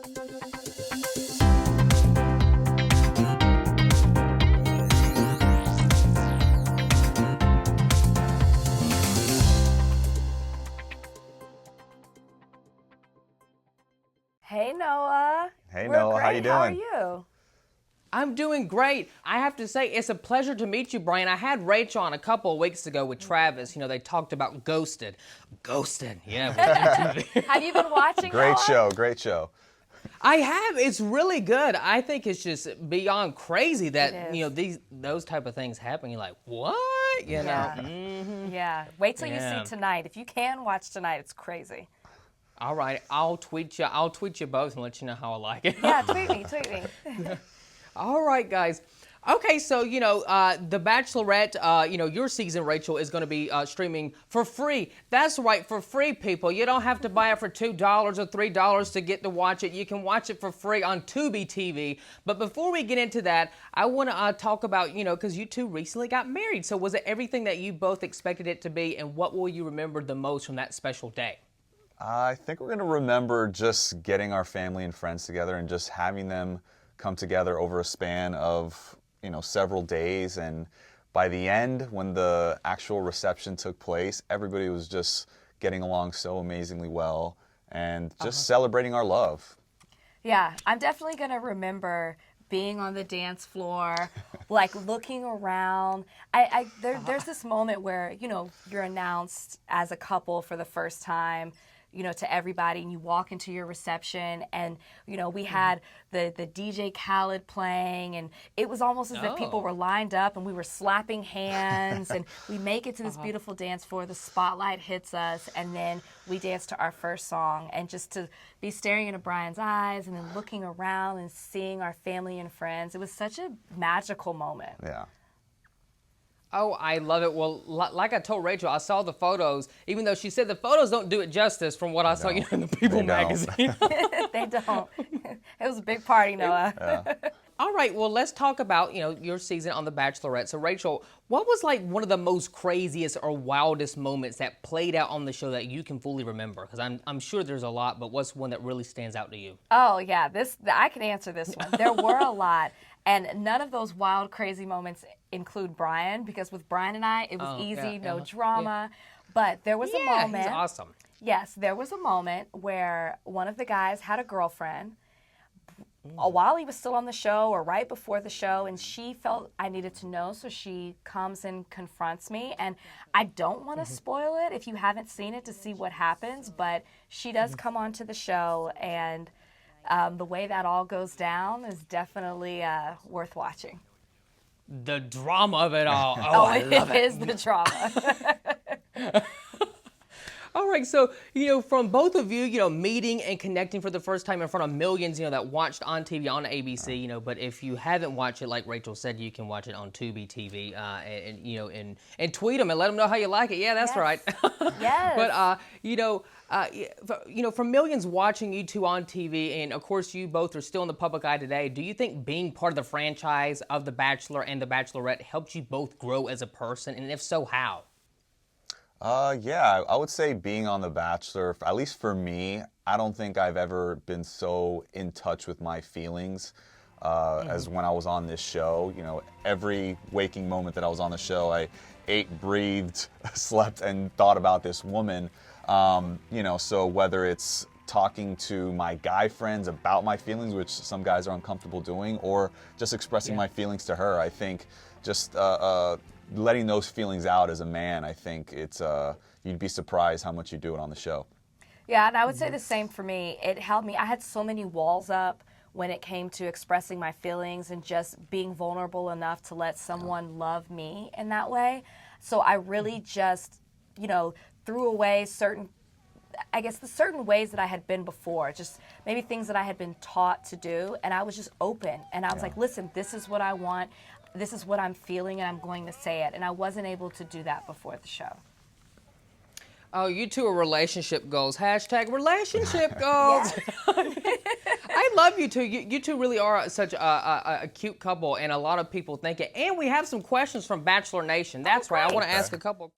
Hey, Noah. Hey, We're Noah. great. How you doing? How are you? I'm doing great. I have to say, it's a pleasure to meet you, Brian. I had Rachel on a couple of weeks ago with Travis. You know, they talked about Ghosted. Ghosted, yeah. Have you been watching, Great Noah? show, great show. I have. It's really good. I think it's just beyond crazy It that, is. you know, those type of things happen. You're like, what? You know? Yeah. Yeah. Wait till you Yeah. see tonight. If you can watch tonight, it's crazy. All right, I'll tweet you. I'll tweet you both and let you know how I like it. Yeah, tweet me. All right, guys. Okay, so, you know, The Bachelorette, you know, your season, Rachel, is going to be streaming for free. That's right, for free, people. You don't have to buy it for $2 or $3 to get to watch it. You can watch it for free on Tubi TV. But before we get into that, I want to talk about, you know, because you two recently got married. So was it everything that you both expected it to be, and what will you remember the most from that special day? I think we're going to remember just getting our family and friends together and just having them come together over a span of, you know, several days. And by the end, when the actual reception took place, everybody was just getting along so amazingly well and just celebrating our love. Yeah, I'm definitely going to remember being on the dance floor, like looking around. There's this moment where, you know, you're announced as a couple for the first time, you know, to everybody, and you walk into your reception, and, you know, we had the DJ Khaled playing, and it was almost as if people were lined up and we were slapping hands, and we make it to this beautiful dance floor, the spotlight hits us, and then we dance to our first song, and just to be staring into Brian's eyes and then looking around and seeing our family and friends, it was such a magical moment. Yeah. Oh, I love it. Well, like I told Rachel, I saw the photos, even though she said the photos don't do it justice from what I saw, you know, in the People magazine. They don't. It was a big party, Noah. All right, well, let's talk about, you know, your season on The Bachelorette. So, Rachel, what was like one of the most craziest or wildest moments that played out on the show that you can fully remember? Because I'm sure there's a lot, but what's one that really stands out to you? Oh, yeah, I can answer this one. There were a lot, and none of those wild, crazy moments include Brian, because with Brian and I, it was easy, no drama. But there was a moment. He's awesome. Yes, there was a moment where one of the guys had a girlfriend while he was still on the show or right before the show, and she felt I needed to know, so she comes and confronts me. And I don't want to spoil it if you haven't seen it to see what happens, but she does come onto the show, and the way that all goes down is definitely worth watching. The drama of it all. Oh, I love It is the drama. All right, so, you know, from both of you, you know, meeting and connecting for the first time in front of millions, you know, that watched on TV on ABC, you know, but if you haven't watched it, like Rachel said, you can watch it on Tubi TV, and you know, and tweet them and let them know how you like it. Yeah, that's right. Yes. But, you know, for millions watching you two on TV, and of course you both are still in the public eye today, do you think being part of the franchise of The Bachelor and The Bachelorette helped you both grow as a person, and if so, how? Yeah, I would say being on The Bachelor, at least for me, I don't think I've ever been so in touch with my feelings as when I was on this show. You know, every waking moment that I was on the show, I ate, breathed, slept, and thought about this woman. You know, so whether it's talking to my guy friends about my feelings, which some guys are uncomfortable doing, or just expressing my feelings to her, I think just letting those feelings out as a man, I think it's you'd be surprised how much you do it on the show. Yeah, and I would say the same for me. It helped me. I had so many walls up when it came to expressing my feelings and just being vulnerable enough to let someone love me in that way. So I really just, you know, threw away certain ways that I had been before, just maybe things that I had been taught to do, and I was just open, and I was like, listen, this is what I want, this is what I'm feeling, and I'm going to say it, and I wasn't able to do that before the show. Oh, you two are relationship goals. Hashtag relationship goals. I love you two. You two really are such a cute couple, and a lot of people think it. And we have some questions from Bachelor Nation. That's right. I want to ask a couple.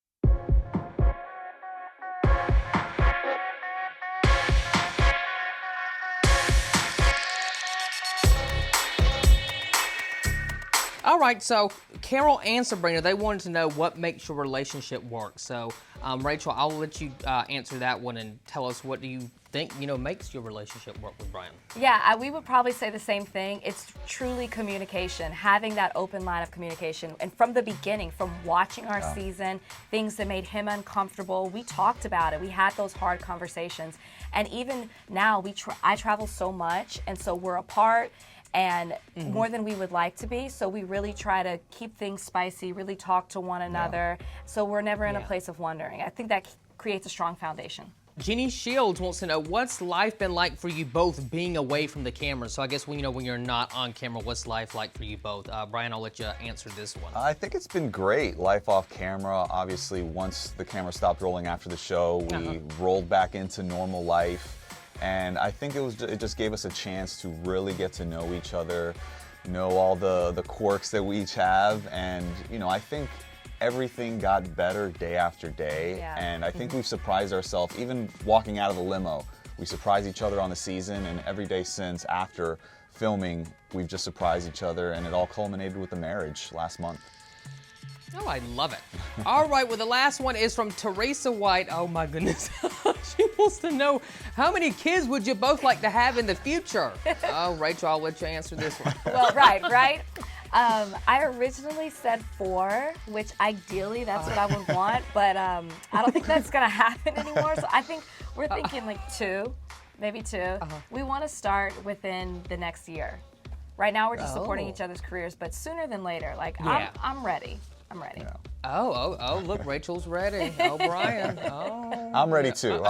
All right, so Carol and Sabrina, they wanted to know what makes your relationship work. So, Rachel, I'll let you answer that one and tell us what do you think, makes your relationship work with Bryan. Yeah, we would probably say the same thing. It's truly communication, having that open line of communication. And from the beginning, from watching our season, things that made him uncomfortable, we talked about it. We had those hard conversations. And even now, I travel so much, and so we're apart. And more than we would like to be, so we really try to keep things spicy, really talk to one another, so we're never in a place of wondering. I think that creates a strong foundation. Jeannie Shields wants to know, what's life been like for you both being away from the camera? So I guess when you're not on camera, what's life like for you both? Bryan, I'll let you answer this one. I think it's been great. Life off camera. Obviously, once the camera stopped rolling after the show, we rolled back into normal life. And I think it just gave us a chance to really get to know each other, know all the quirks that we each have. And, I think everything got better day after day. Yeah. And I think we've surprised ourselves, even walking out of the limo. We surprised each other on the season, and every day since after filming, we've just surprised each other, and it all culminated with the marriage last month. Oh, I love it. All right, well, the last one is from Teresa White. Oh, my goodness. She wants to know, how many kids would you both like to have in the future? Oh, Rachel, I'll let you answer this one. Well, right. I originally said 4, which ideally that's what I would want, but I don't think that's going to happen anymore. So I think we're thinking like 2, maybe 2. We want to start within the next year. Right now we're just supporting each other's careers, but sooner than later. I'm ready. I'm ready. Yeah. Oh, look, Rachel's ready. Oh, Bryan. Oh. I'm ready too.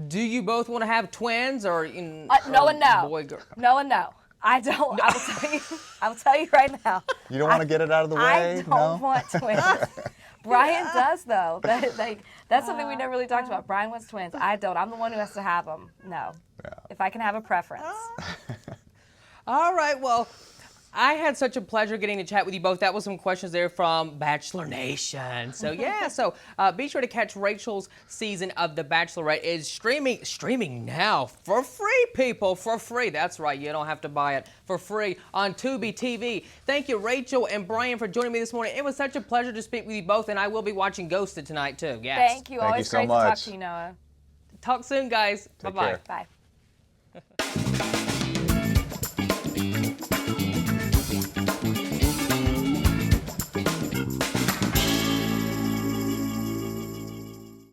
Do you both want to have twins or no and no. Boy, girl? No and no. I don't. I will tell you right now. You don't want to get it out of the way? I don't want twins. Bryan does though. That's something we never really talked about. Bryan wants twins. I don't. I'm the one who has to have them. No. Yeah. If I can have a preference. All right, well, I had such a pleasure getting to chat with you both. That was some questions there from Bachelor Nation. So be sure to catch Rachel's season of The Bachelorette. Is streaming now for free, people, for free. That's right, you don't have to buy it, for free on Tubi TV. Thank you, Rachel and Bryan, for joining me this morning. It was such a pleasure to speak with you both, and I will be watching Ghosted tonight too. Yes. Thank you. Always so great much. to talk to you, Noah. Talk soon, guys. Bye-bye. care. Bye.